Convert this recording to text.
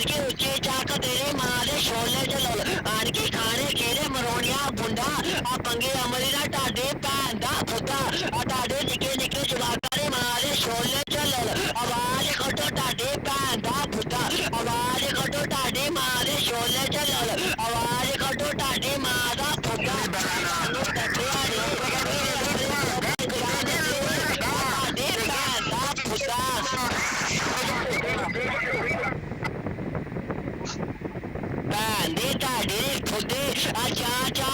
आणखी उच्ची चाक तेरे माँ दे छोले च लुल आणखी खाने खीरे मरोड़िया बुंडा आ पंगे अमली ना ढाडे भैन दा फुद्दा आ ढाडे निक्के निक्के जवाका दे माँ दे छोले च लुल आवाज कड्डो ढाडे भैन दा फुद्दा आवाज कड्डो ढाडी माँ दे छोले च लुल आवाज कड्डो ढाडी माँ दा फुद्दा सानू दस्सिया ढाडे भैन दा फुद्दा भैन दी ढाडी दी फुद्दी आ चा चा